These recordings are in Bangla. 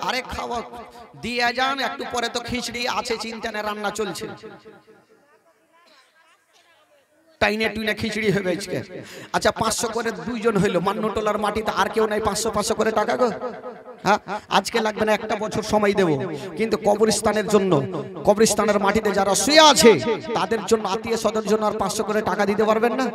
আরে খাওয়া দিয়ে যান, একটু পরে তো খিচড়ি আছে, চিন্তা নেই, রান্না চলছে। টাইনে টুইনে খিচড়ি হবে আজকে। আচ্ছা 500 করে দুইজন হইলো, মান্যটোলার মাটিতে আর কেউ নাই, 500 করে টাকা গো। হ্যাঁ, আজকে লাগবে না, একটা বছর সময় দেব, কিন্তু কবরস্থানের জন্য, কবরস্থানের মাটিতে যারা শুয়ে আছে তাদের জন্য, আত্মীয় স্বজনের জন্য আর 500 করে টাকা দিতে পারবেন না?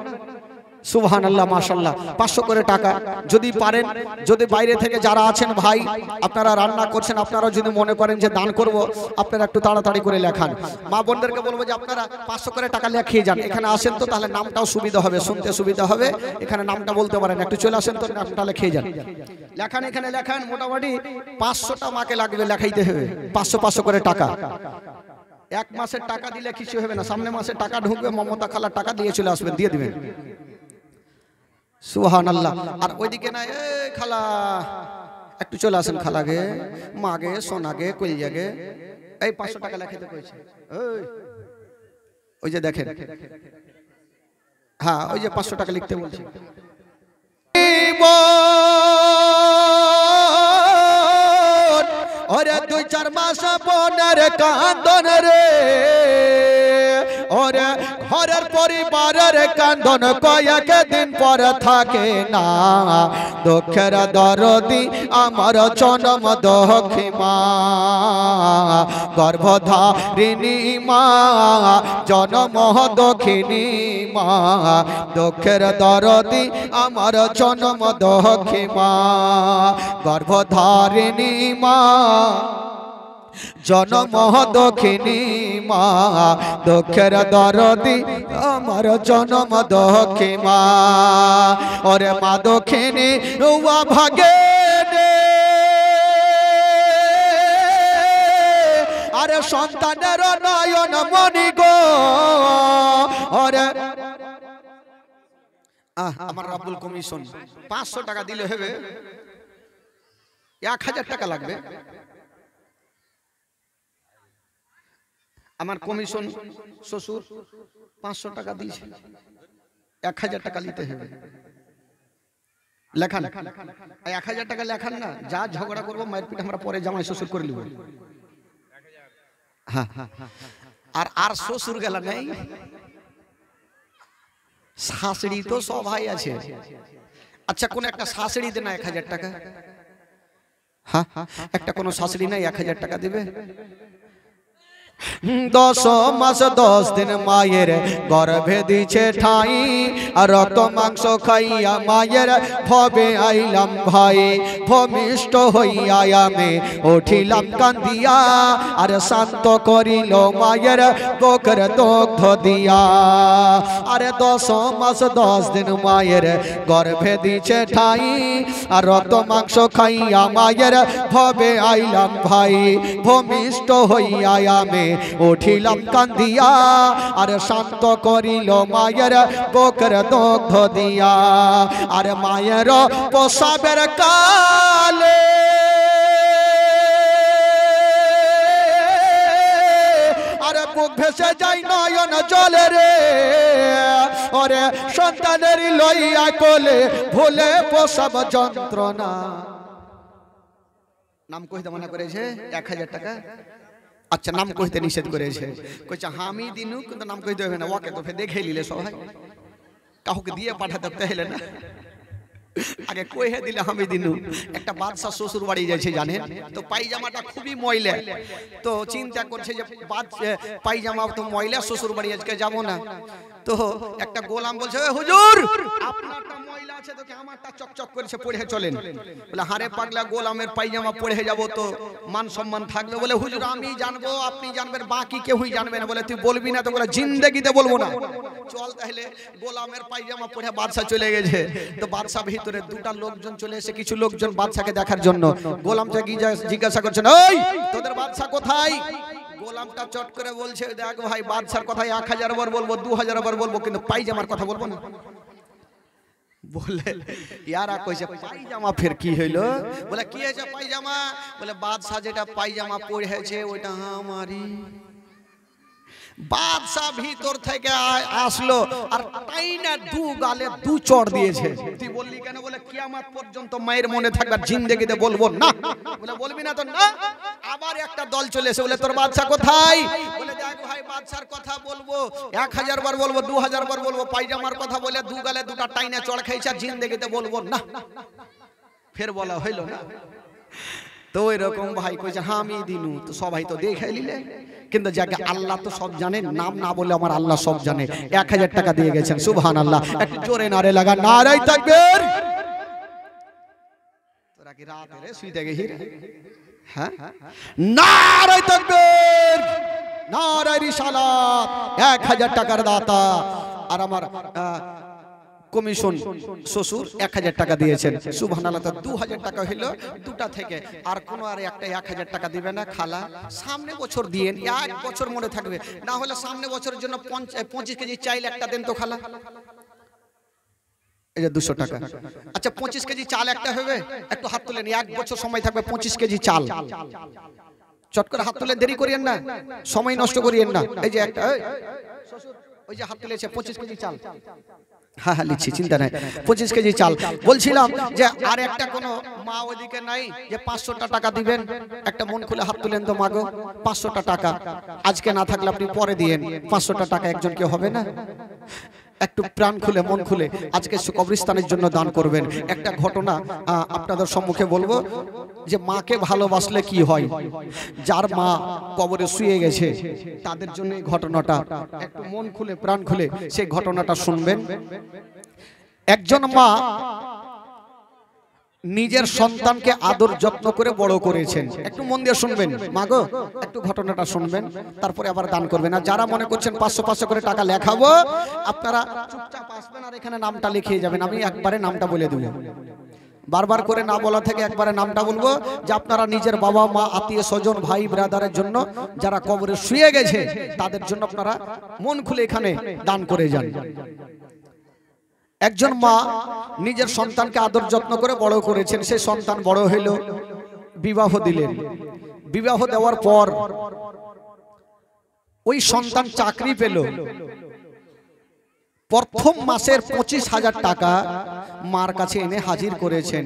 সুবহানাল্লাহ, মাশাআল্লাহ। 500 করে টাকা যদি পারেন, যদি বাইরে থেকে যারা আছেন ভাই আপনারা রান্না করছেন, আপনারা যদি মনে করেন যে দান করব, আপনারা একটু তাড়াতাড়ি করে লেখান। মা বোনদেরকে বলবো যে আপনারা 500 করে টাকা লিখিয়ে যান, এখানে আসেন তো, তাহলে নামটাও সুবিধা হবে, শুনতে সুবিধা হবে, এখানে নামটা বলতে পারেন, একটু চলে আসেন তো, নামটা লিখিয়ে যান। লেখান, এখানে লেখান, মোটামুটি 500টা মাকে লাগবে লেখাইতে হবে, 500 করে টাকা। এক মাসের টাকা দিলে কিছু হবে না, সামনে মাসে টাকা ঢুকবে, মমতা খালার টাকা দিয়ে চলে আসবেন, দিয়ে দিবেন। সুবহানাল্লাহ। আর ওইদিকে না, এ খালা একটু চলে আসেন, খালাগে, মাগে, সোনাগে, কইয়াগে, এই 500 টাকা লেখাইতে কইছে। ওই যে দেখেন, হ্যাঁ ওই যে 500 টাকা লিখতে বলছে। ওরে 2-4 মাস বোনের কান্দন রে, ওরে ঘরের পরিবারের কান্দন কয়েক দিন পর থাকে না, দুঃখের দরদি আমার জনম দুঃখী মা, গর্ভধারিণী মা, জনম দুঃখিনী মা, দুঃখের দরদি আমার জনম দুঃখী মা, গর্ভধারিণী মা, জনম দুঃখিনী মা, দুঃখের দরদি আমার জনম দুঃখী মা। ওরে মা দুঃখিনী উয়া ভাগে রে, আরে সন্তানের নয়ন মনি গো, ওরে আমার রাব্বুল কমিশন 500 টাকা দিলে হবে, 1000 টাকা লাগবে। আমার কমিশন শ্বশুর 500 টাকা দিয়েছে, 1000 টাকা নিতে হবে। লেখান 1000 টাকা লেখান না, যা ঝগড়া করবো মারপিট আমরা পরে জামাই শ্বশুর করে নিব। হ্যাঁ, আর শ্বশুর গেলা নেই, শাশুড়ি তো সবাই আছে। আচ্ছা কোন একটা শাশুড়ি দে না 1000 টাকা? হ্যাঁ, একটা কোন শাশুড়ি নাই 1000 টাকা দিবে? 10 মাস 10 দিন মায়ের গর্ভে দিছে ঠাই, আর রক্ত মাংস খাইয়া মায়ের ভবে আইলাম ভাই, ভূমিষ্ঠ হইয়া আমি উঠিলাম কান্দিয়া, আর শান্ত করিল মায়ের বুকের দুগ্ধ দিয়া। আরে 10 মাস 10 দিন মায়ের গর্ভে দিছে ঠাই, আর রক্ত মাংস খাইয়া মায়ের ভবে আইলাম ভাই, ভূমিষ্ঠ হইয়া আমি উঠিলাম কান্দিয়া, আর শান্ত করিল মায়ের বুকের দুগ্ধ দিয়া। আর মায়ের প্রসবের কালে আর বুক ভেসে যাই নয়ন জলে রে, ওরে সন্তানের লইয়া কোলে ভুলে প্রসব যন্ত্রণা। নাম কইতে মানা করেছে 1000 টাকা। আচ্ছা নাম কইতে নিষেধ করেছে, কইছে আমি দিনু, কিন্তু নাম কইতে হবে না, ওকে তো ফের দেখে নিলে সবাই, কাউকে দিয়ে পাঠাতে হলে না, আগে কইহে দিলে আমি দিনু। একটা বাদশা শ্বশুর বাড়ি যাচ্ছে জানেন তো, পায়জামাটা খুবই ময়লা, তো চিন্তা করছে যে পায়জামা তো ময়লা, শ্বশুর বাড়ি আজকে যাবো না। তো একটা গোলাম বলছে, হুজুর আপনারটা ময়লা আছে তো আমারটা চকচক করেছে, পড়ে চলেন। বলে হারে পাগলা, গোলামের পায়জামা পড়ে যাব তো মান সম্মান থাকবে? বলে হুজুর আমি জানবো, আপনি জানবেন, বাকি কেউই জানবে না। বলে তুই বলবি না তো? বলে জিন্দেগিতে বলবো না। চল তাহলে। গোলামের পায়জামা পড়ে বাদশা চলে গেছে। তো বাদশা ভিতরে দুটা লোকজন চলে এসে, কিছু লোকজন বাদশাকে দেখার জন্য। গোলামটা জিজ্ঞাসা করছেন, ওই তোদের বাদশা কোথায়? গোলামটা চট করে বলছে, দেখ ভাই বাদশার কথা 1000 বার বলবো, 2000 বার বলবো, কিন্তু পায়জামার কথা বলবো না। বলে ইয়ারা কইছে পায়জামা ফের কি হইলো? বলে কি হয়েছে পায়জামা? বলে বাদশা যেটা পায়জামা পরেছে ওইটা আমারই। বাদশা ভিতর থেকে আসলো আর টাইনা দু গালে দু চড় দিয়েছে। তুই বললি কেন? বলে কিয়ামত পর্যন্ত মায়ের মনে থাকবে, জিন্দেগিতে বলবো না। বলে বলবি না তো? না। আবার একটা দল চলে এসে বলে তোর বাদশা কোথায়? বলে দেখ ভাই, বাদশার কথা বলবো 1000 বার বলবো, 2000 বার বলবো, পায়জামার কথা বলে দু গালে দুটা টাইনা চড় খাইছে, জিন্দেগিতে বলবো না। ফের বলা হইল না। তো এরকম ভাই কইছে হ্যাঁ আমি দিনু, তো সবাই তো দেখে নিলে, কিন্তু যাকে আল্লাহ তো সব জানেন, নাম না বলে আমার আল্লাহ সব জানে। 1000 টাকা দিয়ে গেছেন, সুবহানাল্লাহ। একটু জোরে নারে লাগা, নারে তাকবীর। তোরা কি রাতে রে শুইতে গেছিস? হ্যাঁ, নারে তাকবীর, নারে রিসালাত। 1000 টাকার দাতা আর আমার কমিশন শ্বশুর 1000 টাকা দিয়েছেন, সুবহানাল্লাহ। তো 2000 টাকা হইল দুটা থেকে। আর কোনো আর একটা 1000 টাকা দিবে না খালা? সামনে বছর দিয়েন, 1 বছর মনে থাকবে, না হলে সামনে বছরের জন্য 25 কেজি চাইল একটা দেন তো খালা। এই যে 200 টাকা। আচ্ছা 25 কেজি চাল একটা হবে, একটু হাত তুলেন, 1 বছর সময় থাকবে 25 কেজি চাল। চট করে হাত তুলে, দেরি করিয়েন না, সময় নষ্ট করিয়েন না। এই যে একটা শ্বশুর ওই যে হাত তুলেছে, 25 কেজি চাল। হ্যাঁ হ্যাঁ লিখছি, চিন্তা নাই, 25 কেজি চাল। বলছিলাম যে আর একটা কোনো মা ওইদিকে নাই যে 500 টাকা দিবেন? একটা মন খুলে হাত তুলেন তো মাগো। 500 টাকা আজকে না থাকলে আপনি পরে দিয়েন। 500 টাকা একজনকে হবে না? একটু প্রাণ খুলে মন খুলে আজকে কবরস্থানের জন্য দান করবেন। একটা ঘটনা আপনাদের সম্মুখে বলবো যে মাকে ভালোবাসলে কি হয়। যার মা কবরে শুয়ে গেছে তাদের জন্য এই ঘটনাটা, একটু মন খুলে প্রাণ খুলে সেই ঘটনাটা শুনবেন। একজন মা নিজের সন্তানকে আদর যত্ন করে বড় করেছেন। একটু মন দিয়ে শুনবেন মাগো, একটু ঘটনাটা শুনবেন, তারপরে আবার দান করবেন। আর যারা মনে করছেন 500 করে টাকা লেখাবো, আপনারা চুপচাপ আসবেন আর এখানে নামটা লিখিয়ে যাবেন। আমি একবারে নামটা বলে দেব, বারবার করে না বলা থেকে একবারে নামটা বলবো, যে আপনারা নিজের বাবা মা আত্মীয় স্বজন ভাই ব্রাদারের জন্য যারা কবরে শুয়ে গেছে তাদের জন্য আপনারা মন খুলে এখানে দান করে যান। একজন মা নিজের সন্তানকে আদর যত্ন করে বড় করেছেন। সেই সন্তান বড় হইল, বিবাহ দিলেন। বিবাহ দেওয়ার পর ওই সন্তান চাকরি পেল। প্রথম মাসের 25,000 টাকা মার কাছে এনে হাজির করেছেন।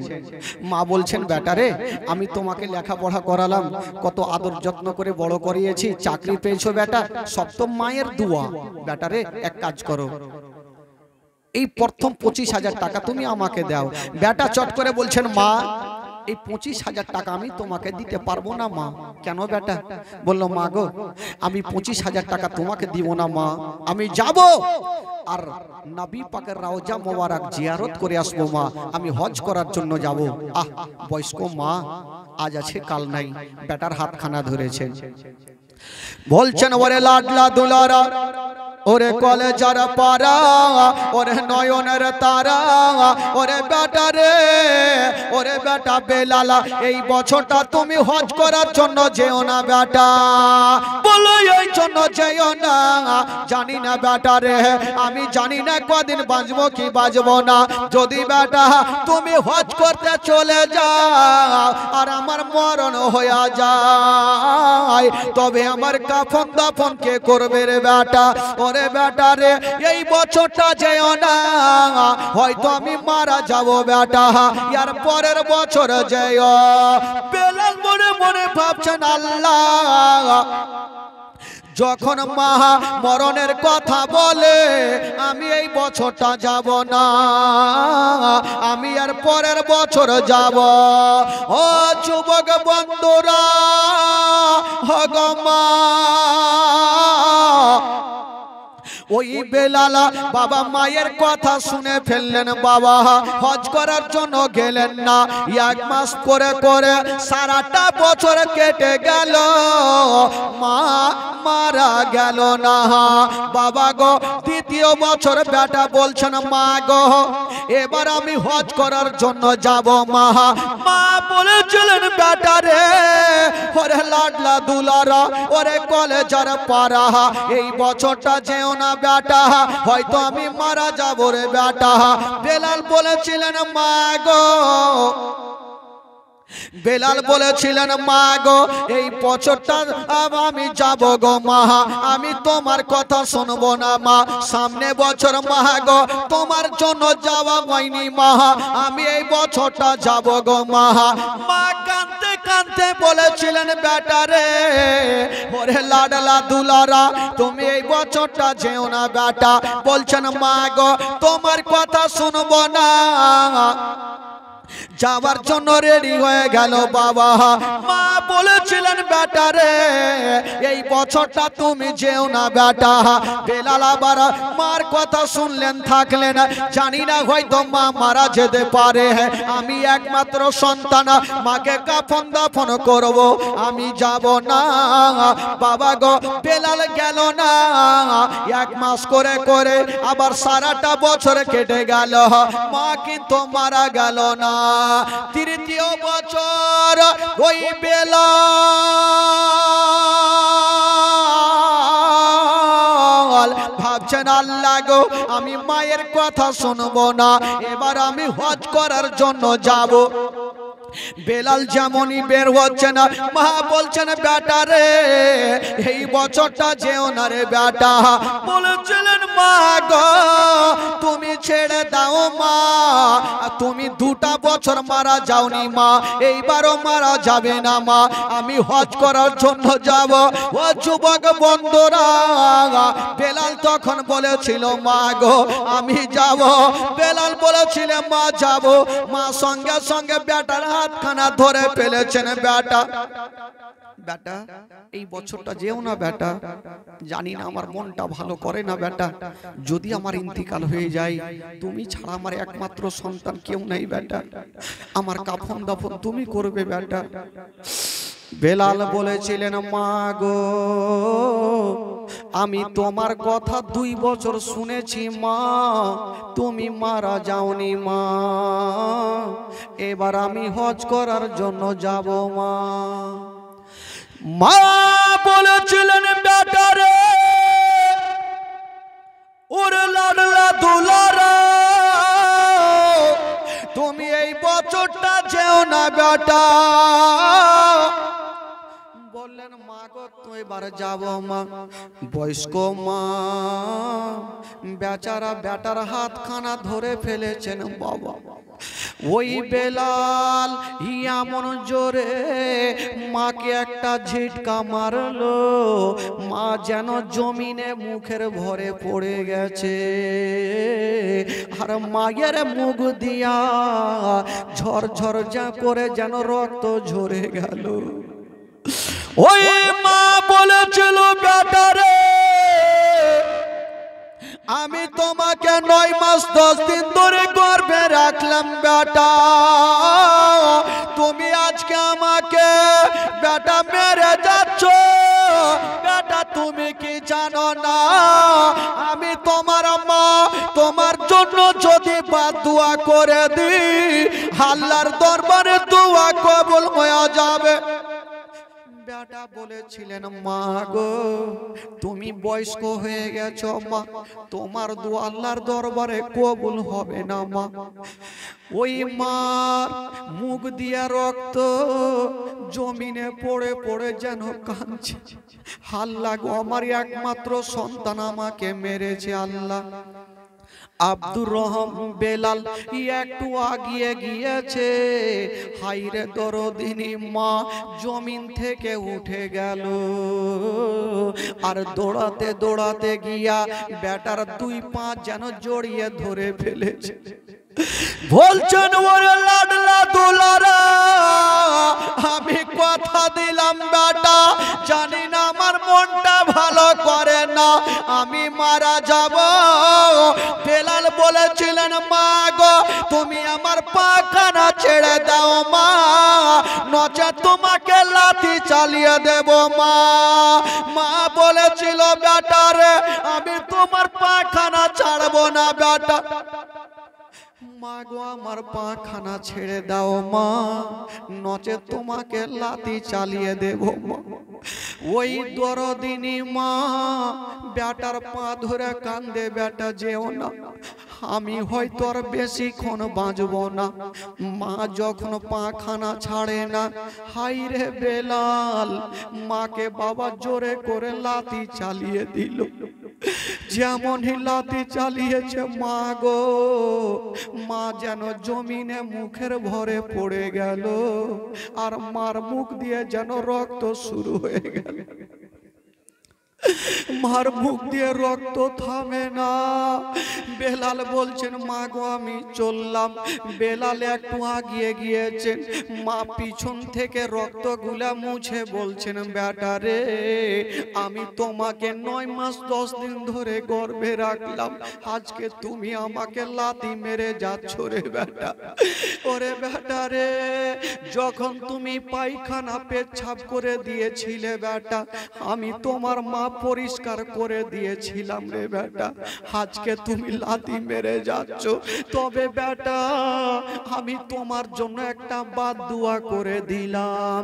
মা বলছেন বেটারে, আমি তোমাকে লেখাপড়া করালাম, কত আদর যত্ন করে বড় করিয়েছি, চাকরি পেয়েছো বেটা, সব তো মায়ের দোয়া। বেটারে এক কাজ করো, এই প্রথম 25,000 টাকা তুমি আমাকে দাও। বেটা চট করে বলছেন মা এই 25,000 টাকা আমি তোমাকে দিতে পারবো না মা। কেন বেটা? বলল মা গো, আমি 25,000 টাকা তোমাকে দিব না মা, আমি যাব আর নবী পাকের রওজা মোবারক জিয়ারত করে আসবো মা, আমি হজ করার জন্য যাব। আহ বয়স্ক মা আজ আছে কাল নাই, বেটার হাতখানা ধরেছেন। বলছেন ওরে লাডলা দুলারা, ওরে কলেজার পারা, ওরে নয়নের তারা, ওরে বেটা রে, ওরে বেটা বেলালা, এই বছরটা তুমি হজ করার জন্য যেও না বেটা। বলো এই জন্য যেও না, জানি না বেটা রে, আমি জানি না কদিন বাঁচবো কি বাঁচবো না। যদি বেটা তুমি হজ করতে চলে যাও আর আমার মরণ হয়ে যায়, তবে আমার কাফন দাফন কে করবে রে বেটা? ওরে বেটা রে, এই বছরটা যেও না, হয়তো আমি মারা যাব বেটা, ইয়ার পরের বছর যেও। বেলাল মনে মনে ভাবছেন আল্লাহ, যখন মা মরণের কথা বলে আমি এই বছরটা যাব না, আমি আর পরের বছর যাব। ও যুবক বন্ধুরা, হগো মা, ওই বেলালা বাবা মায়ের কথা শুনে ফেললেন। বাবা হজ করার জন্য গেলেন না। 1 মাস করে করে সারাটা বছর কেটে গেল, মা মারা গেল না। বাবা গো, দ্বিতীয় বছর বেটা বলছেন মা গো, এবার আমি হজ করার জন্য যাব মা। মা বলেছিলেন বেটা রে, ওরে লাডলা দুলারা, ওরে কলেজার পারা, এই বছরটা যেও না বেটা, হয়তো আমি মারা যাব রে বেটা। বেলাল বলেছিলেন মা গো, বেলাল বলেছিলেন মা গো এই বছরটা আমি যাব গো মা, আমি তোমার কথা শুনবো না মা, সামনে বছর মা গো তোমার জন্য যাওয়া হয়নি মা, আমি এই বছরটা যাব গো মা। মা কাঁদতে কাঁদতে বলেছিলেন বেটা রে ওরে লাডলা দুলারা তুমি এই বছরটা যেও না বেটা। বলছেন মা গো তোমার কথা শুনবো না, যাওয়ার জন্য রেডি হয়ে গেল বাবা। মা বলেছিলেন বেটা রে এই বছরটা তুমি যেও না বেটা। বেলাল আবার মার কথা শুনলেন থাকলেন, জানি না হয়তো মা মারা যেতে পারে, আমি একমাত্র সন্তান, মাকে কাফন দাফন করব, আমি যাব না বাবা গো। বেলাল গেল না, 1 মাস করে করে আবার সারাটা বছর কেটে গেল, মা কিন্তু মারা গেল না। তৃতীয় বছর ওই বেলাল ভাবছেন আল্লাহ গো আমি মায়ের কথা শুনবো না, এবার আমি হজ করার জন্য যাব। বেলাল যেমনই বের হচ্ছে না মা বলছেন বেটা রে এই বছরটা যেও না রে বেটা। বলেছিলেন মা গো তুমি ছেড়ে দাও মা, তুমি 2টা বছর মারা যাওনি মা, এইবারও মারা যাবে না মা, আমি হজ করার জন্য যাব। ও যুবক বন্ধুরা বেলাল তখন বলেছিল মা গো আমি যাব। বেলাল বলেছিল মা যাব, মা সঙ্গে সঙ্গে বেটার হাতখানা ধরে ফেলেছেন বেটা বেটা এই বছরটা যেও না বেটা, জানি না আমার মনটা ভালো করে না বেটা, যদি আমার ইন্তিকাল হয়ে যায় তুমি ছাড়া আমার একমাত্র সন্তান কেউ নেই বেটা, আমার কাফন দাফন তুমি করবে বেটা। বেলাল বলেছিলেন মা গো আমি তোমার কথা 2 বছর শুনেছি মা, তুমি মারা যাওনি মা, এবার আমি হজ করার জন্য যাব মা। মা বলেছিলেন বেটা রে ওরে লাডলা দুলারা তুমি এই বছরটা যেও না বেটা। বললেন মা গো তো এবার যাব মা। বয়স্ক মা বেচারা বেটার হাতখানা ধরে ফেলেছেন বাবা। ওই বেলাল এমন জোরে মাকে একটা ঝিটকা মারলো, মা যেন জমিনে মুখের ভরে পড়ে গেছে, আর মায়ের মুখ দিয়া ঝরঝর যা করে যেন রক্ত ঝরে গেল। ওই মা বলেছিল বেটা রে আমি তোমাকে 9 মাস 10 দিন ধরে গর্ভে রাখলাম বেটা, তুমি আজকে আমাকে বেটা মেরে যাচ্ছ বেটা, তুমি কি জানো না আমি তোমার মা, তোমার জন্য যদি দোয়া করে দিই আল্লাহর দরবারে দোয়া কবুল হয়ে যাবে। বেটা বলেছিলেন মা গো তুমি বয়স্ক হয়ে গেছো মা, তোমার দোয়া আল্লাহর দরবারে কবুল হবে না মা। ওই মার মুখ দিয়া রক্ত জমিনে পড়ে পড়ে যেন কাঁদছে, আল্লাহ গো আমার একমাত্র সন্তান আমাকে মেরেছে আল্লাহ। আব্দুর রহম বেলাল একটু আগিয়ে গিয়েছে, হাইরে দরদিনী মা জমিন থেকে উঠে গেল, আর দৌড়াতে দৌড়াতে গিয়া বেটার 2 পা যেন জড়িয়ে ধরে ফেলেছে। বলছেন ওরে লাডলা দুলারা আমি কথা দিলাম বেটা, জানি না আমার মনটা ভালো করে না, আমি মারা যাব। বেলাল বলেছিলেন মা গো তুমি আমার পাখানা ছেড়ে দাও মা, নচেৎ তোমাকে লাথি চালিয়ে দেব মা। মা বলেছিল বেটা রে আমি তোমার পাখানা ছাড়বো না বেটা। মা গো আমার পাখানা ছেড়ে দাও মা, নচেৎ তোমাকে লাথি চালিয়ে দেব মা। ওই দরদিনী মা বেটার পা ধরে কান্দে, বেটা যেও না, আমি হয়তো আর বেশিক্ষণ বাঁচব না। মা যখন পাখানা ছাড়ে না, হাই রে বেলাল, মাকে বাবা জোরে করে লাথি চালিয়ে দিল। যেমনই লাথি চালিয়েছে মা গো, মা যেন জমিনে মুখের ভরে পড়ে গেল, আর মার মুখ দিয়ে যেন রক্ত শুরু হয়ে গেল। মার মুখ দিয়ে রক্ত থামে না। বেলাল বলছেন মা গো আমি চললাম। বেলাল একটু আগিয়ে গিয়েছেন, মা পিছন থেকে রক্তগুলা মুছে বলছেন বেটা রে, আমি তোমাকে 9 মাস 10 দিন ধরে গর্ভে রাখলাম, আজকে তুমি আমাকে লাথি মেরে যাচ্ছ রে বেটা। ওরে বেটা রে, যখন তুমি পায়খানা পেচ্ছাপ করে দিয়েছিলে বেটা, আমি তোমার মা পরিষ্কার করে দিয়েছিলাম রে বেটা, আজকে তুমি লাথি মেরে যাচ্ছ। তবে বেটা আমি তোমার জন্য একটা বাদদুয়া করে দিলাম।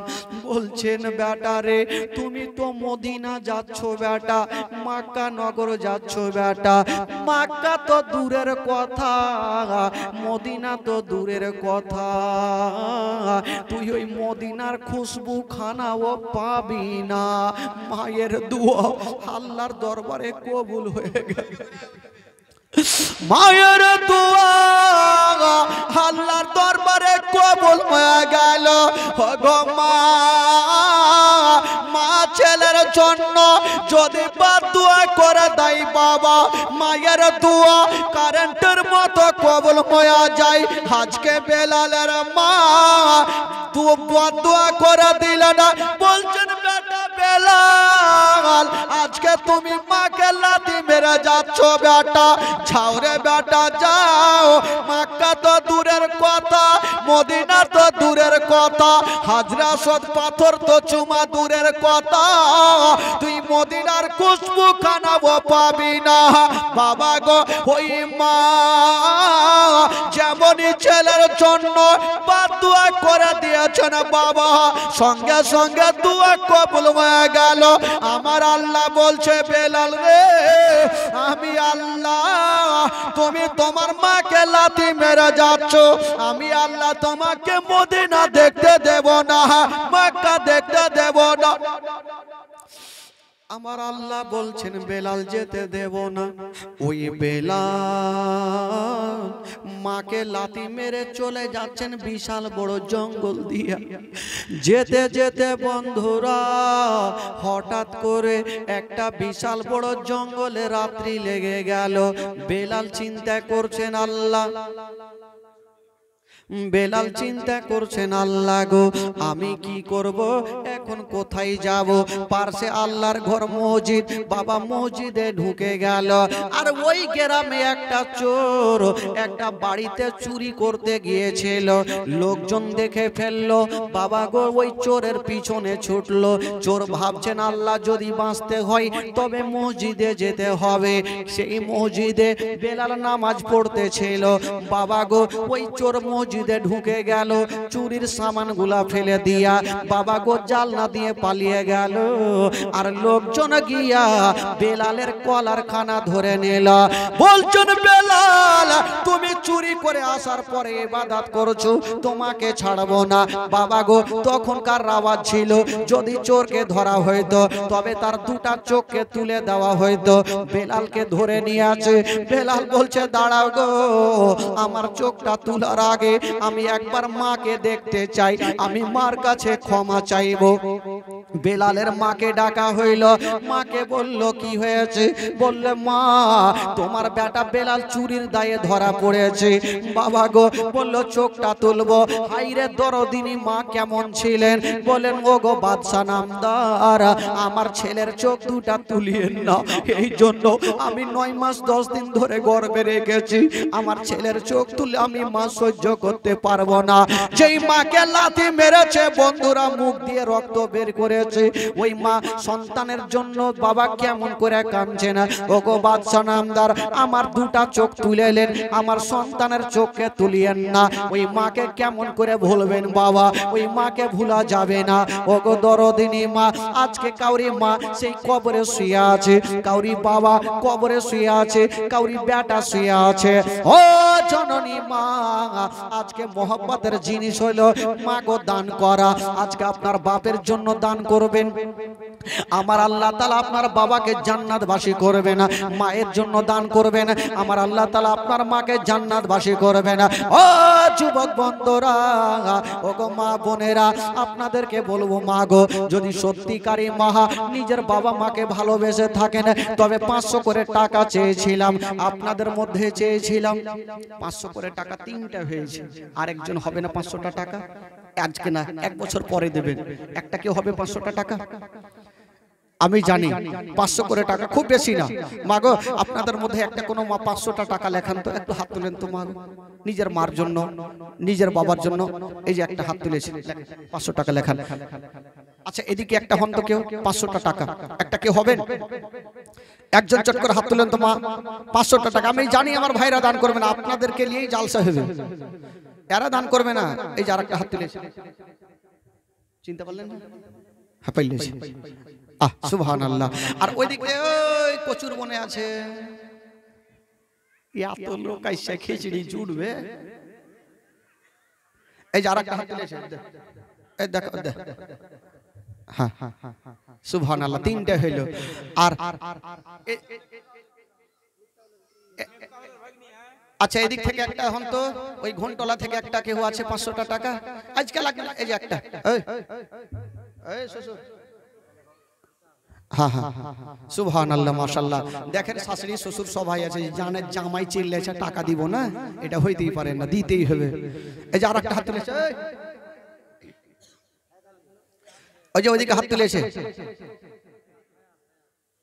বলছেন বেটা রে, তুমি তো মদিনা যাচ্ছ বেটা, মক্কা নগর যাচ্ছ বেটা। মক্কা তো দূরের কথা, মদিনা তো দূরের কথা, তুই ওই মদিনার খুশবু খানাও পাবি না। মায়ের দুয়া আল্লাহর দরবারে কবুল হয়ে গেল। মায়ের দোয়া আল্লাহর দরবারে কবুল হয়ে গেল। গো মা, মা ছেলের জন্য যদি বাদদুয়া করে দেয় বাবা, মায়ের দোয়া কারেন্টের মতো কবুল হয়ে যায়। আজকে বেলালের মা বাদদুয়া করে দিল না। বলছেন বেটা বেলাল, আজকে তুমি মাকে লাথি মেরে যাচ্ছ বেটা, যাও রে বেটা যাও। মক্কা তো দূরের কথা, মদিনা তো দূরের কথা, হাজরা আসওয়াদ পাথর তো চুমা দূরের কথা, তুই মদিনার খুশবু খানাও পাবি না। বাবা গো, ওই মা যেমনই ছেলের জন্য বাদদুয়া করে দিয়েছেন বাবা, সঙ্গে সঙ্গে দুয়া কবুল হয়ে গেল। আমার আল্লাহ বলছে বেলাল রে, আমি আল্লাহ, তুমি তোমার মাকে লাথি মেরে যাচ্ছ, আমি আল্লাহ তোমাকে মদিনা দেখতে দেব না, মক্কা দেখতে দেব না। আমার আল্লাহ বলছেন বেলাল যেতে দেব না। ওই বেলাল মাকে লাথি মেরে চলে যাচ্ছেন বিশাল বড় জঙ্গল দিয়া। যেতে যেতে বন্ধুরা হঠাৎ করে একটা বিশাল বড় জঙ্গলে রাত্রি লেগে গেল। বেলাল চিন্তা করছেন আল্লাহ, বেলাল চিন্তা করছেন আল্লাহ গো আমি কি করব, এখন কোথায় যাব। পার্শ্বে আল্লাহর ঘর মসজিদ, বাবা মসজিদে ঢুকে গেল। আর ওই গ্রামে একটা চোর একটা বাড়িতে চুরি করতে গিয়েছিল, লোকজন দেখে ফেললো। বাবা গো ওই চোরের পিছনে ছুটলো। চোর ভাবছেন আল্লাহ যদি বাঁচতে হয় তবে মসজিদে যেতে হবে। সেই মসজিদে বেলাল নামাজ পড়তেছিল। বাবা গো ওই চোর মসজিদে ঢুকে গেল, চুরির সামানগুলা ফেলে দিয়া বাবা গো জালনা দিয়ে পালিয়ে গেল। আর লোকজন গিয়া বেলালের কলার খানা ধরে নিল। বলছেন বেলাল তুমি চুরি করে আসার পরে ইবাদত করছো, তোমাকে ছাড়বো না। বাবা গো তখনকার আওয়াজ ছিল যদি চোরকে ধরা হইতো তবে তার দুটা চোখকে তুলে দেওয়া হইতো। বেলালকে ধরে নিয়ে আছে। বেলাল বলছে দাঁড়াও গো, আমার চোখটা তোলার আগে আমি একবার মাকে দেখতে চাই, আমি মার কাছে ক্ষমা চাইবো। বেলালের মাকে ডাকা হইল। মাকে বলল কি হয়েছে? বললে মা তোমার বেটা বেলাল চুরির দায়ে ধরা পড়েছে। বাবা গো বলল চোখটা তুলবো। হাইরে দরদিনী মা কেমন ছিলেন? বলেন ও গো বাদশা নামদার, আমার ছেলের চোখ দুটা তুলিয়েন না, এই জন্য আমি 9 মাস 10 দিন ধরে গর্ভে রেখেছি, আমার ছেলের চোখ তুলে আমি মা সহ্য করতে পারবো না। যেই মাকে লাথি মেরেছে বন্ধুরা মুখ দিয়ে রক্ত বের করে করেছে। ওই মা সন্তানের জন্য বাবা কেমন করে কাঁদছে না। ওগো বাদশা নামদার, আমার দুটা চোখ তুলেলেন, আমার সন্তানের চোখকে তুলিয়েন না। ওই মাকে কেমন করে ভুলবেন বাবা, ওই মাকে ভুলা যাবে না। ওগো দরদিনী মা, আজকে কাউরি মা সেই কবরে শুয়ে আছে, কাউরি বাবা কবরে শুয়ে আছে, কাউরি বেটা শুয়ে আছে। ও জননী মা, আজকে মোহব্বতের জিনিস হলো মা গো দান করা। আজকে আপনার বাপের জন্য দান করবেন, আমার আল্লাহ তাআলা আপনার বাবাকে জান্নাতবাসী করবে না। মায়ের জন্য দান করবেন, আমার আল্লাহ তাআলা আপনার মাকে জান্নাতবাসী করবে না। ও যুবক বন্ধুরা, ও গো মা বোনেরা, আপনাদেরকে বলবো মা গো, যদি সত্যিকারী মা নিজের বাবা মাকে ভালোবেসে থাকেন, তবে 500 করে টাকা চেয়েছিলাম, আপনাদের মধ্যে চেয়েছিলাম 500 করে টাকা, 3টা হয়েছে। আরেকজন হবে না 500টা টাকা? আজকে না, 1 বছর পরে দেবেন। একটা কেউ হবে 500টা টাকা? আমি জানি 500 করে টাকা খুব বেশি না। মাগো, আপনাদের মধ্যে একটা কোনো মা 500টা টাকা লেখান তো, একটু হাত তুলেন তো মাগো, নিজের মার জন্য, নিজের বাবার জন্য। এই যে একটা হাত তুলেছে, 500 টাকা লেখান। আচ্ছা, এদিকে একটা হন তো কেউ, 500টা টাকা একটা কেউ হবেন? একজন চট করে হাত তুলেন তো মা, 500টা টাকা। আমি জানি আমার ভাইরা দান করবে না, আপনাদেরকে নিয়েই জালসা হবে, এরা দান করবে না। এই যে আরেকটা হাত তুলেছে, চিনতে পারলেন না? হ্যাঁ, পাইলেছে। সুবহানাল্লাহ। আর ওই দিকে ওই কচুর বনে আছে, এত লোক আইসা খিচড়ি জুড়বে। এই যে আরেকটা হাত তুলেছে, এই দেখো, হ্যাঁ সুবহানাল্লাহ, 3টে হইল। আর আচ্ছা, এদিক থেকে একটা হন তো, ওই ঘন্টলা থেকে একটা কেউ আছে 500টা টাকা আজকে লাগবে না। এই যে একটা, এই শ্বশুর, হ্যাঁ হ্যাঁ সুবহানাল্লাহ, মাশাআল্লাহ। দেখেন শাশুড়ি শ্বশুর সবাই আছে, জানে জামাই চিল্লেছে টাকা দিব না, এটা হইতেই পারে না, দিতেই হবে। এই যে আরেকটা হাত তুলেছে, ওই যে ওইদিকে হাত তুলেছে,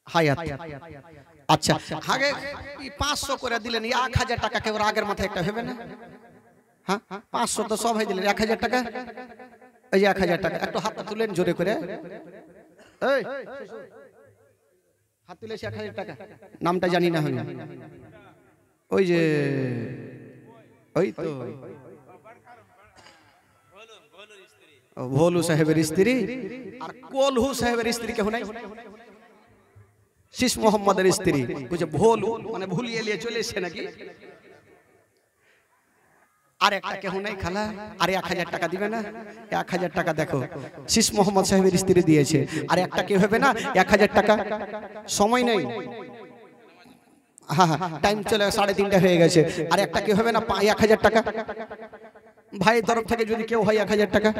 হায়াত। আচ্ছা, আগে 500 করে দিলেন, 1000 টাকা কেউ আগের মাথায় একটা হবে না? হ্যাঁ, 500 তো সবাই দিলেন, 1000 টাকা। এই যে 1000 টাকা, একটু হাত তুলেন জোরে করে। এই হাত তুলেছে 1000 টাকা, নামটা জানি না আমি। ওই যে ওই তো ভোলু সাহেবের স্ত্রী, আর কোলহু সাহেবের স্ত্রী কেউ নাই? শীষ মোহাম্মদের স্ত্রী, বুঝে ভোলু মানে ভুলিয়ে নিয়ে চলে এসে নাকি? আর একটা কেউ নাই খালা? আরে 1000 টাকা দিবে না? 1000 টাকা দেখো শীষ মোহাম্মদ সাহেবের স্ত্রী দিয়েছে। আর একটা কেউ হবে না 1000 টাকা? সময় নেই, হ্যাঁ হ্যাঁ, টাইম চলে 3:30 হয়ে গেছে। আর একটা কেউ হবে না 1000 টাকা? ভাইয়ের তরফ থেকে যদি কেউ হয় 1000 টাকা,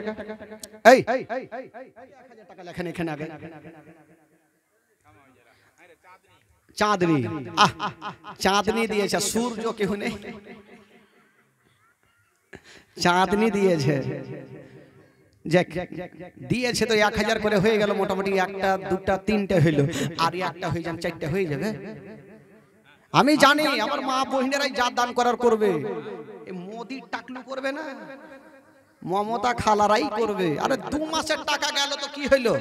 এই 1000 টাকা লেখেন এখানে আগে। চাঁদনি, চাঁদনি দিয়েছে, সূর্য কেউ নেই, চাঁদনি দিয়েছে। দিয়েছে তো 1000 করে হয়ে গেল, মোটামুটি 1টা 2টা 3টে হইলো, আর একটা হয়ে যান 4টে হয়ে যাবে। আমি জানি আমার মা বহিনেরাই যা দান করার করবে, মোদি টাকলু করবে না, মমতা খালারাই করবে। আরে 2 মাসের টাকা গেল তো কি হইলো?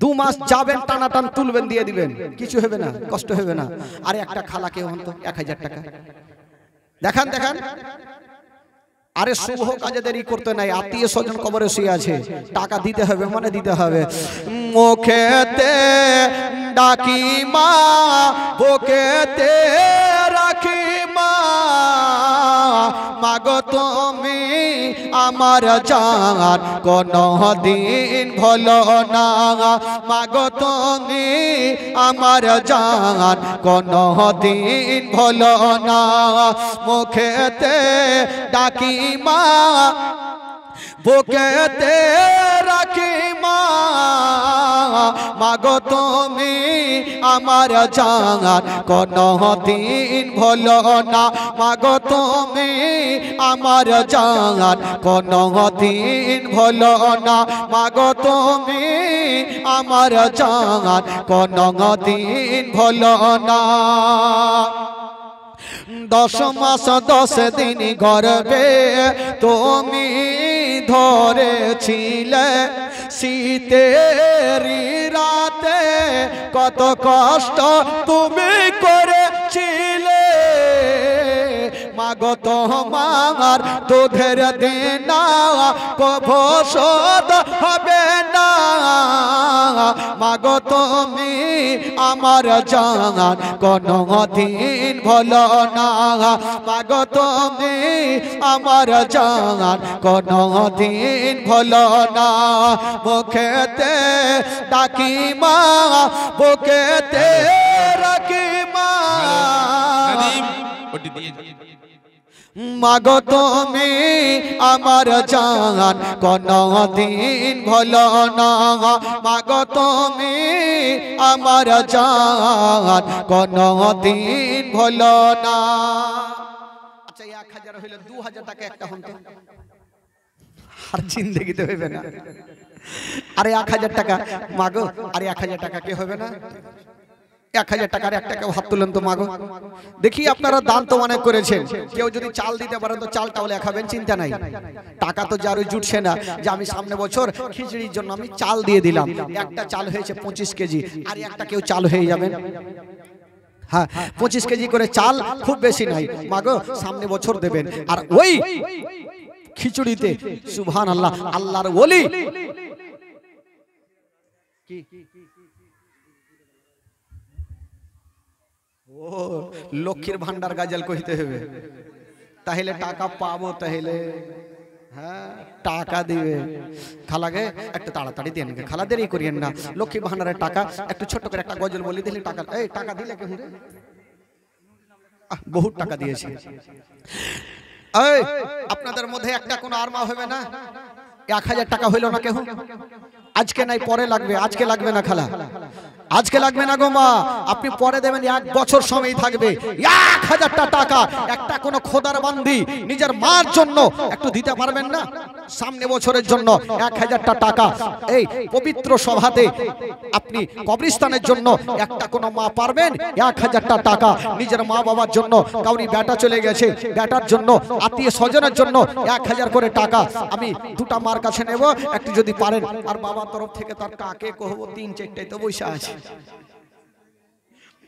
2 মাস যাবেন, টানাটান তুলবেন, দিয়ে দিবেন, কিছু হবে না, কষ্ট হবে না। আরে একটা খালাকে হতো 1000 টাকা দেখান দেখান। আরে শুভ কাজে দেরি করতে নাই, আত্মীয় স্বজন কবরে শুয়ে আছে, টাকা দিতে হবে মানে দিতে হবে। মুখেতে ডাকি মা, বুকেতে রাখি মা, মাগো তুমি আমার জান কোনো দিন ভুলো না, মাগো তুমি আমার জান কোনো দিন ভুলো না। মুখেতে ডাকি মা, বুকেতে রাখি মা, মাগো তুমি আমার জান কোনো দিন ভুলো না, মাগো তুমি আমার জান কোনো দিন ভুলো না, মাগো তুমি আমার জান কোনো দিন ভুলো না। 10 মাস 10 দিন গর্ভে তুমি ধরেছিলে, শীতেরি রাতে কত কষ্ট তুমি করেছিলে মাগো তোমার দুধের দেনা কভু শোধ হবে না মাগো তুমি আমার জান কোনো দিন ভুলো না মাগো তুমি আমার জান কোনো দিন ভুলো না মুখেতে ডাকি মা বুকেতে রাখি মা মাগো তুমি আমার জান কোনো দিন ভুলো না মাগো তুমি আমার জান কোনো দিন ভুলো না। আচ্ছা 1000 হইলো 2000 টাকা একটা হতো আর জিন্দেগিতে হইবে না। আরে 1000 টাকা মাগো, আরে 1000 টাকা কে হবে না? 1000 টাকার একটা কেউ হাত তুলেন তো মাগো দেখি। আপনারা দান তো অনেক করেছেন, কেউ যদি চাল দিতে পারেন তো চালটাও লেখাবেন, চিন্তা নাই। টাকা তো যারই জুটছে না যে আমি সামনে বছর খিচুড়ির জন্য আমি চাল দিয়ে দিলাম, একটা চাল হয়েছে 25 কেজি, আর একটা কেউ চাল হয়ে যাবেন। হ্যাঁ 25 কেজি করে চাল খুব বেশি নাই মাগো, সামনে বছর দেবেন। আর ওই খিচুড়িতে সুবহানাল্লাহ আল্লাহর ওলি কি ও লক্ষ্মীর ভান্ডার গাজাল কইতে হবে, তাহলে টাকা পাবো, তাহলে হ্যাঁ টাকা দিবে। খালাকে একটু তাড়াতাড়ি দেন, খালা দেরি করিয়েন না। লক্ষ্মী ভান্ডারের টাকা একটু ছোট করে একটা গজল বলি দিলে টাকা, এই টাকা দিলে কেউ বহুত টাকা দিয়েছে। এই আপনাদের মধ্যে একটা কোনো আরমা হবে না? 1000 টাকা হইল না কেউ? আজকে নাই পরে লাগবে, আজকে লাগবে না খালা, আজকে লাগবে না গো মা, আপনি পরে দেবেন, 1 বছর সময় থাকবে। 1000টা টাকা একটা কোনো খোদার বান্দি নিজের মার জন্য একটু দিতে পারবেন না? সামনে বছরের জন্য 1000টা টাকা এই পবিত্র সভাতে আপনি কবরস্থানের জন্য একটা কোনো মা পারবেন 1000টা টাকা নিজের মা বাবার জন্য, কাউরি বেটা চলে গেছে বেটার জন্য, আত্মীয় স্বজনের জন্য 1000 করে টাকা আমি দুটা মার কাছে নেব, একটু যদি পারেন। আর বাবার তরফ থেকে তার কাকে কহবো, 3-4টাই তো বসে আছে,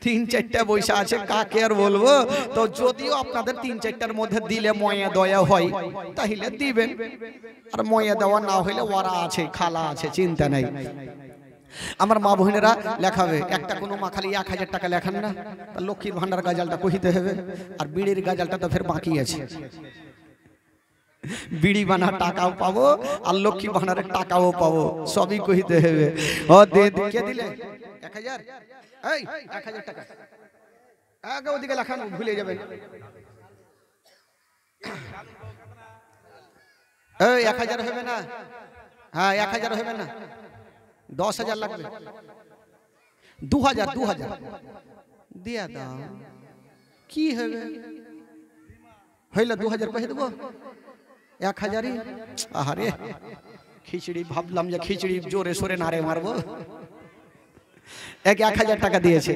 3-4টা বৈশা আছে, কাকে আর বলবো। তো যদিও আপনাদের 3-4টার মধ্যে দিলে ময়া দয়া হয় তাহলে দিবেন, আর ময়া দেওয়া না হইলে ওরা আছে, খালা আছে, চিন্তা নাই। আমার মা বোনেরা লেখাবে, একটা কোনো মা খালি 1000 টাকা লেখান না, লক্ষ্মীর ভান্ডার গাজালটা কহিতে হবে, আর বিড়ির গাজালটা তো ফের বাকি আছে। বিড়ি বানা টাকাও পাবো আর লক্ষ্মী ভান্ডারের টাকাও পাবো, সবই কহিতে হবে। ও কে দিলে 1000? এই 1000 টাকা আগে ওদিকে লেখান, ভুলে যাবেন। এই 1000 হবে না? হ্যাঁ 1000 হবে না, 10000 লাগবে। 2000 দিয়া দাও, কি হবে হইলে 2000 কহে দেবো, 1000ই। আরে খিচুড়ি ভাবলাম যে খিচুড়ি জোরে সোরে নারে মারবো, 1000 টাকা দিয়েছে।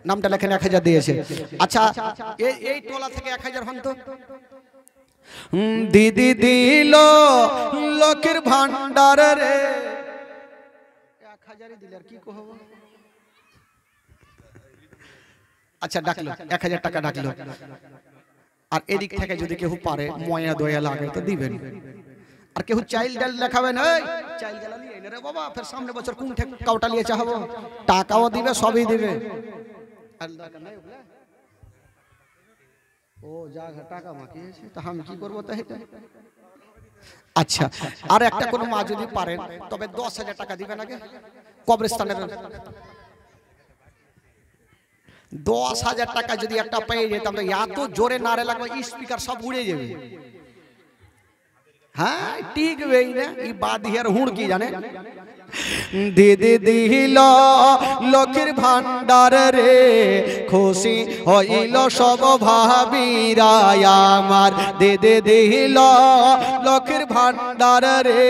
নামটা লেখেন, 1000 দিয়েছে। আচ্ছা এই টোলা থেকে 1000 হন তো। দিদি দিল লক্ষ্মীর ভান্ডার রে, 1000ই দিলে আর কি কহবো। আচ্ছা ডাকলো, 1000 টাকা ডাকলো। আর এদিক থেকে যদি কেউ পারে ময়া দয়া লাগে তো দিবেন, আর কেউ চাইল ডাল লেখাবেন, এই চাইল ডাল নিয়ে এনে রে বাবা, ফের সামনে বছর কোন ঠেক কাউটা নিয়ে চাহবো, টাকাও দিবে সবই দিবে। ও যা টাকা মাকি আছে তা আমি কি করবো তাই। আচ্ছা আর একটা কোন মা যদি পারেন তবে 10000 টাকা দিবেন আগে কবরস্থানের। 10000 টাকা যদি একটা পেয়ে যেতাম তো এত জোরে নারে লাগবে, স্পিকার সব উড়ে যাবে। হ্যাঁ টিকবেই না, এই বাদিয়ার হুড় কি জানে, দিদি দিল লক্ষ্মীর ভান্ডার রে, খুশি হইল সব ভাবিরা আমার। দিদি দিল লক্ষ্মীর ভান্ডার রে,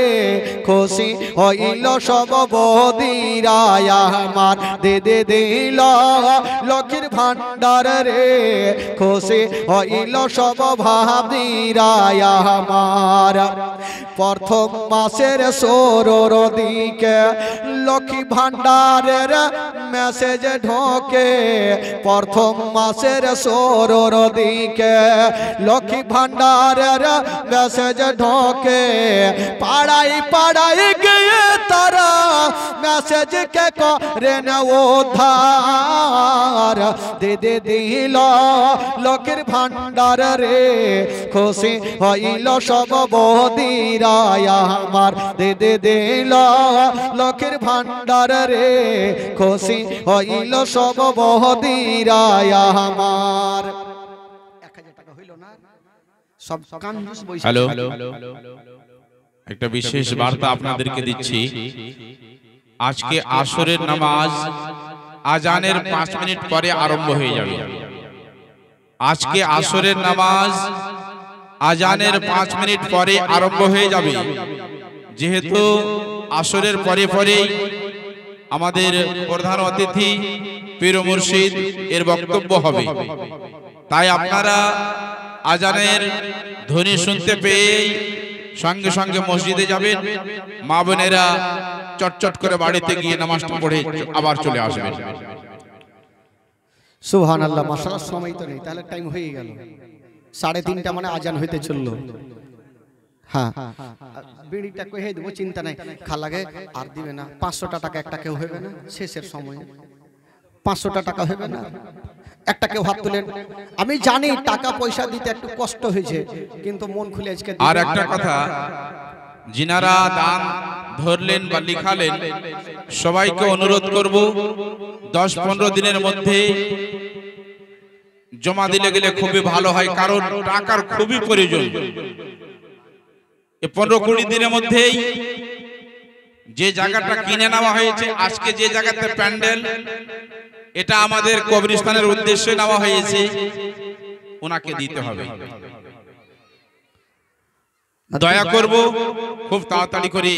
খুশি হইল সব বদিরা আমার। দিদি দিল লক্ষ্মীর ভান্ডার রে, খুশি হইল সব ভাবিরা আমার। প্রথম মাসের 16 দিকে লক্ষ্মী ভান্ডারের মেসেজ ঢোকে, প্রথম মাসের 16 দিকে লক্ষ্মী ভান্ডারের মেসেজ ঢোকে। পাড়াই পাড়াই গিয়ে তারা মেসেজকে করেন উদ্ধার। দিদি দিল লক্ষ্মীর ভান্ডার রে, খুশি হইল সব বদিরা আমার। দিদি দিল লক্ষ্মীর ভান্ডার রে, খুশি হইল সব বদিরা আমার। 1000 টাকা হইল না? সব কাঞ্জুস বইছে। হ্যালো, একটা বিশেষ বার্তা আপনাদেরকে দিচ্ছি। আজকে আসরের নামাজ আজানের 5 মিনিট পরে আরম্ভ হয়ে যাবে। আজকে আসরের নামাজ আজানের 5 মিনিট পরে আরম্ভ হয়ে যাবে। যেহেতু আসরের পরে পরেই আমাদের প্রধান অতিথি পীর মুর্শিদ এর বক্তব্য হবে, তাই আপনারা আজানের ধ্বনি শুনতে পেয়ে সঙ্গে সঙ্গে মসজিদে যাবেন। মা বোনেরা চটচট করে বাড়িতে গিয়ে নামাজটা পড়ে আবার চলে আসবেন। সুবহানাল্লাহ, মাশাআল্লাহ। সময় তো নেই, তাহলে টাইম হয়ে গেল 3:30 মানে আজান হইতে চললো। হ্যাঁ, বিড়িটা কহে দেবো, চিন্তা নাই। খালাগে আর দিবে না। 500 টাকা একটা কেউ হবে না শেষের সময়? 500 টাকা হবে না? একটা কেউ হাত তুলেন। আমি জানি টাকা পয়সা দিতে একটু কষ্ট হয়েছে, কিন্তু মন খুলে আজকে। আর একটা কথা, যিনারা দান ধরলেন বা লিখালেন সবাইকে অনুরোধ করব 10-15 দিনের মধ্যে জমা দিলে গেলে খুবই ভালো হয়, কারণ টাকার খুবই প্রয়োজন। এই 15-20 দিনের মধ্যেই যে জায়গাটা কিনে নেওয়া হয়েছে, আজকে যে জায়গাতে প্যান্ডেল, এটা আমাদের কবরস্থানের উদ্দেশ্যে নেওয়া হয়েছে, ওনাকে দিতে হবে। দয়া করব খুব তাড়াতাড়ি করে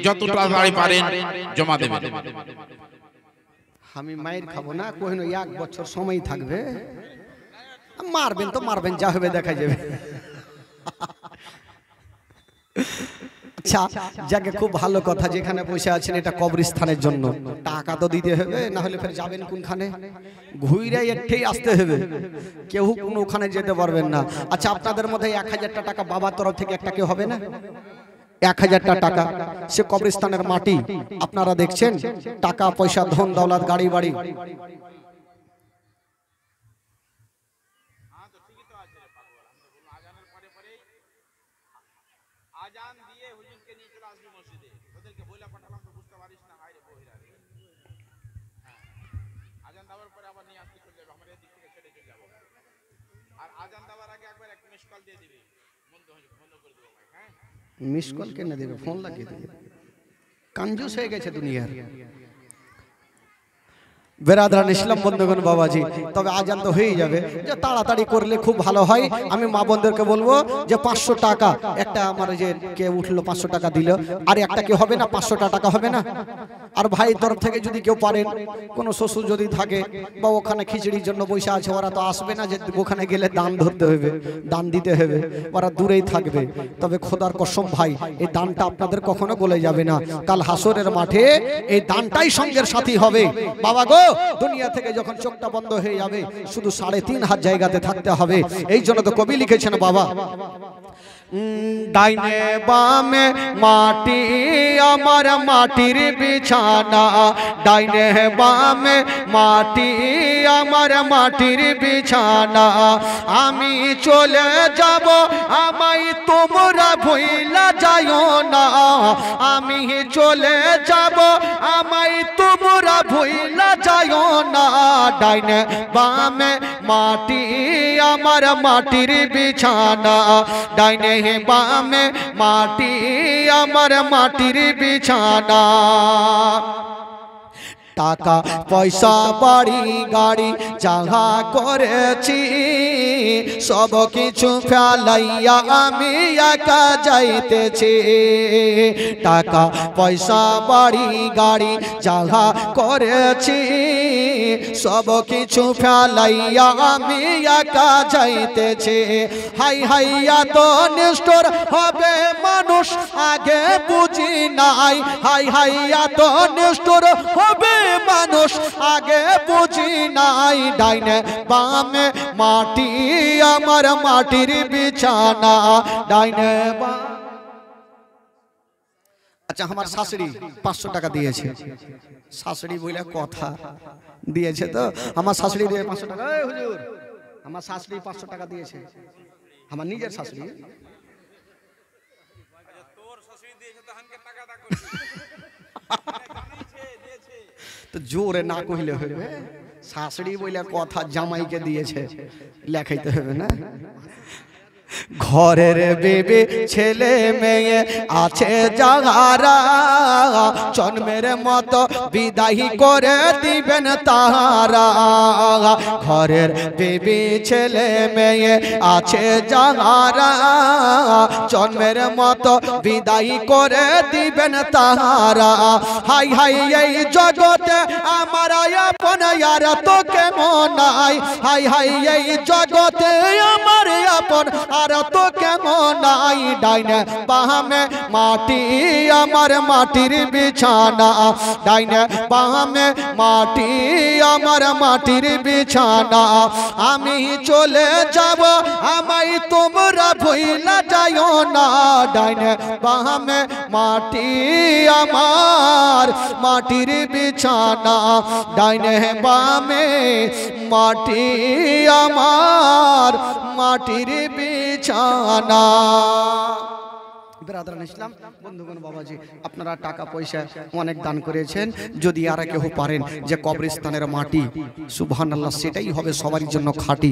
যত তাড়াতাড়ি পারেন জমা দেবেন। আমি মায়ের খাবো না, কহিনো 1 বছর সময় থাকবে। মারবেন তো মারবেন, যা হবে দেখা যাবে। আচ্ছা, যাকে খুব ভালো কথা, যেখানে বসে আছেন এটা কবরস্থানের জন্য, টাকা তো দিতে হবে, না হলে ফের যাবেন কোনখানে? ঘুরে এঠেই আসতে হবে, কেউ কোনো ওখানে যেতে পারবেন না। আচ্ছা, আপনাদের মধ্যে 1000 টাকা বাবার তরফ থেকে একটা কেউ হবে না? 1000 টাকা, সে কবরস্থানের মাটি আপনারা দেখছেন, টাকা পয়সা ধন দৌলত গাড়ি বাড়ি, মিস কল কেন দেবে, ফোন লাগিয়ে দেবে। कंजूस হয়ে গেছে দুনিয়ার। বেরাদারান ইসলাম বন্ধুগণ বাবাজি, তবে আজান তো হয়ে যাবে, যে তাড়াতাড়ি করলে খুব ভালো হয়। আমি মা বোনদেরকে বলবো যে 500 টাকা একটা, আমার যে কে উঠলো 500 টাকা দিল, আর একটা কি হবে না? 500 টাকা হবে না? আর ভাই তরফ থেকে যদি কেউ পারেন, কোনো শ্বশুর যদি থাকে বা ওখানে খিচুড়ির জন্য বসে আছে, ওরা তো আসবে না যে ওখানে গেলে দান ধরতে হবে, দান দিতে হবে, ওরা দূরেই থাকবে। তবে খোদার কসম ভাই, এই দানটা আপনাদের কখনো বলে যাবে না। কাল হাসরের মাঠে এই দানটাই সঙ্গের সাথী হবে। বাবা গো, দুনিয়া থেকে যখন চোখটা বন্ধ হয়ে যাবে, শুধু 3.5 হাত জায়গাতে থাকতে হবে। এই জন্য তো কবি লিখেছেন, বাবা ডাইনে বামে মাটি আমার মাটির বিছানা, ডাইনে বামে মাটি আমার মাটির বিছানা, আমি চলে যাব আমায় তোমরা ভুইলা যাইও না, আমি চলে যাব আমায় তোমরা ভুইলা যাইও না, ডাইনে বামে মাটি আমার মাটির বিছানা ডাইনে বামে মাটি আমার মাটির বিছানা টাকা পয়সা বাড়ি গাড়ি যাহা করেছি সব কিছু ফেলাইয়া আমি একা যাইতেছি টাকা পয়সা বাড়ি গাড়ি যাহা করেছি সব কিছু ফেলাইয়া আমি একা যাইতেছি হাই হাইয়া তো নিষ্ঠুর হবে মানুষ আগে বুঝি নাই হাই হাইয়া তো নিষ্ঠুর হবে মানুষ আগে বুঝি নাই ডাইনে বামে মাটি আমার মাটির বিছানা ডাইনে বামে আচ্ছা আমার শাশুড়ি 500 টাকা দিয়েছে শাশুড়ি বলে কথা দিয়েছে তো আমার শাশুড়ি দিয়ে 500 টাকা এই হুজুর আমার শাশুড়ি 500 টাকা দিয়েছে আমার নিজের শাশুড়ি তোর শাশুড়ি দিয়েছে তো হানকে টাকা দাও তো জোরে না কইলে হবে শাশুড়ি বলে কথা জামাইকে দিয়েছে লেখাইতে হবে না ঘরের বেবি ছেলে মেয়ে আছে যাহারা জন্মের মতো বিদায় করে দিবেন তাহারা ঘরের বেবি ছেলে মেয়ে আছে যাহারা জন্মের মতো বিদায় করে দিবেন তাহারা হাই হাই এই জগতে আমার আপন আর তো কেমন নাই হাই হাই এই জগতে আমার আপন আর তো কেমন নাই ডাইনে বামে মাটি আমার মাটির বিছানা ডাইনে বামে মাটি আমার মাটির বিছানা আমি চলে যাব আমায় তোমরা ভুইলা যাইও না ডাইনে বামে মাটি আমার মাটির বিছানা ডাইনে বামে মাটি আমার মাটির বিছানা ব্রাদারান ইসলাম বন্ধুগণ বাবাজি আপনারা টাকা পয়সা অনেক দান করেছেন যদি আর কেউ পারেন যে কবরস্থানের মাটি সুবহানাল্লাহ সেটাই হবে সবার জন্য খাঁটি